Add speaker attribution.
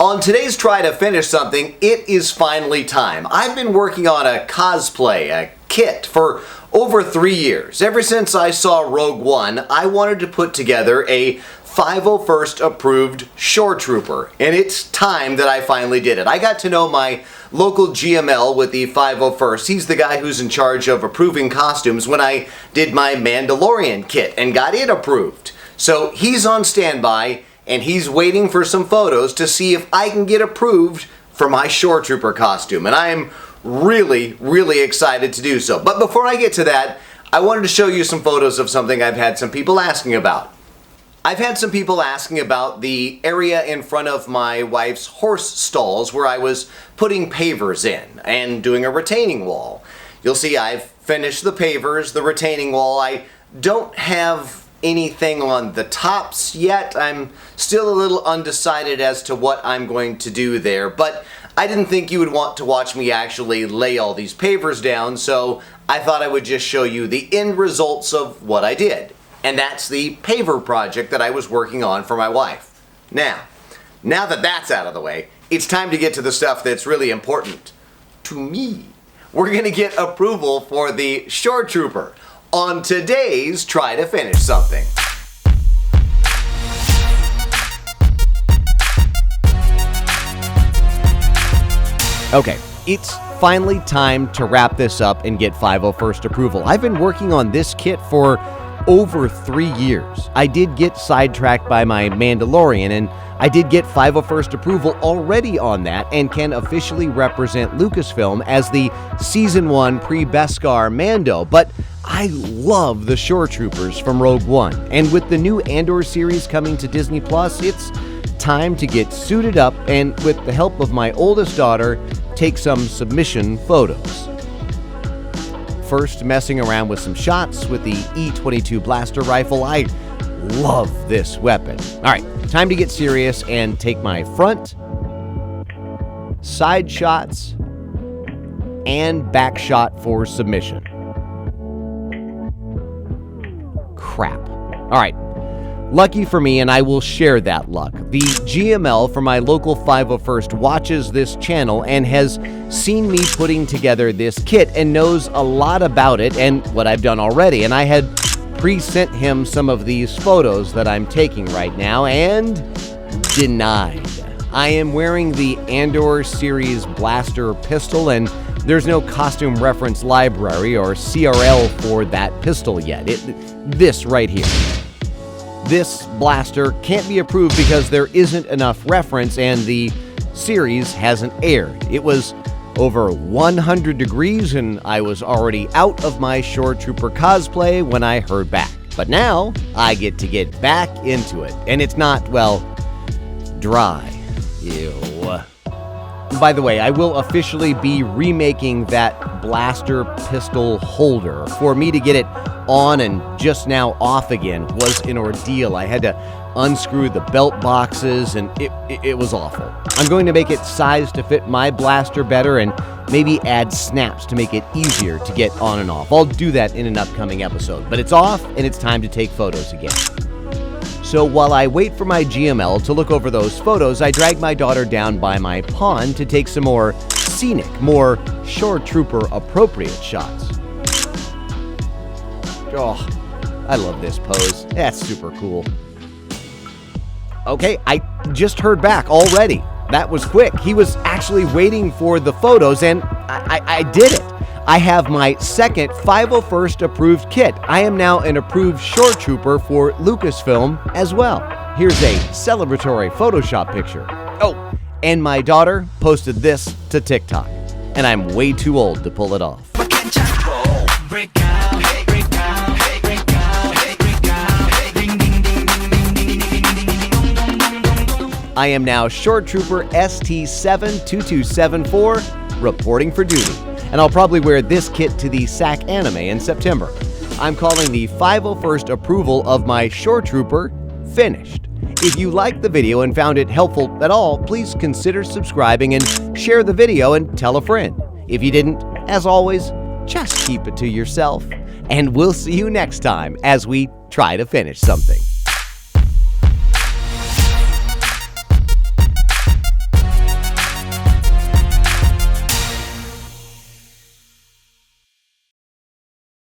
Speaker 1: On today's Try to Finish Something, it is finally time. I've been working on a cosplay, a kit, for over 3 years. Ever since I saw Rogue One, I wanted to put together a 501st approved Shoretrooper, and it's time that I finally did it. I got to know my local GML with the 501st. He's the guy who's in charge of approving costumes when I did my Mandalorian kit and got it approved. So he's on standby, and he's waiting for some photos to see if I can get approved for my Shoretrooper costume. And I am really excited to do so. But before I get to that, I wanted to show you some photos of something I've had some people asking about. I've had some people asking about the area in front of my wife's horse stalls where I was putting pavers in and doing a retaining wall. You'll see I've finished the pavers, the retaining wall. I don't have anything on the tops yet. I'm still a little undecided as to what I'm going to do there, but I didn't think you would want to watch me actually lay all these pavers down, so I thought I would just show you the end results of what I did. And that's the paver project that I was working on for my wife. Now that that's out of the way, it's time to get to the stuff that's really important to me. We're gonna get approval for the Shoretrooper on today's Try to Finish Something. Okay, it's finally time to wrap this up and get 501st approval. I've been working on this kit for over 3 years. I did get sidetracked by my Mandalorian, and I did get 501st approval already on that and can officially represent Lucasfilm as the Season 1 pre-Beskar Mando, but I love the Shoretroopers from Rogue One, and with the new Andor series coming to Disney+, it's time to get suited up and, with the help of my oldest daughter, take some submission photos. First, messing around with some shots with the E22 blaster rifle. I love this weapon. All right, time to get serious and take my front, side shots, and back shot for submission. Crap. All right. Lucky for me, and I will share that luck. The GML for my local 501st watches this channel and has seen me putting together this kit and knows a lot about it and what I've done already. And I had pre-sent him some of these photos that I'm taking right now, and denied. I am wearing the Andor series blaster pistol, and there's no costume reference library or CRL for that pistol yet. This right here. This blaster can't be approved because there isn't enough reference and the series hasn't aired. It was over 100 degrees and I was already out of my Shoretrooper cosplay when I heard back. But now I get to get back into it, and it's not, well, dry. Ew. By the way, I will officially be remaking that blaster pistol holder. For me to get it on and just now off again was an ordeal. I had to unscrew the belt boxes, and it was awful. I'm going to make it sized to fit my blaster better and maybe add snaps to make it easier to get on and off. I'll do that in an upcoming episode, but it's off and it's time to take photos again. So while I wait for my GML to look over those photos, I drag my daughter down by my pond to take some more scenic, more Shoretrooper appropriate shots. Oh, I love this pose. That's super cool. Okay, I just heard back already. That was quick. He was actually waiting for the photos, and I did it. I have my second 501st approved kit. I am now an approved Shoretrooper for Lucasfilm as well. Here's a celebratory Photoshop picture. Oh, and my daughter posted this to TikTok, and I'm way too old to pull it off. I am now Shoretrooper ST72274, reporting for duty, and I'll probably wear this kit to the SAC anime in September. I'm calling the 501st approval of my Shoretrooper finished. If you liked the video and found it helpful at all, please consider subscribing and share the video and tell a friend. If you didn't, as always, just keep it to yourself, and we'll see you next time as we try to finish something.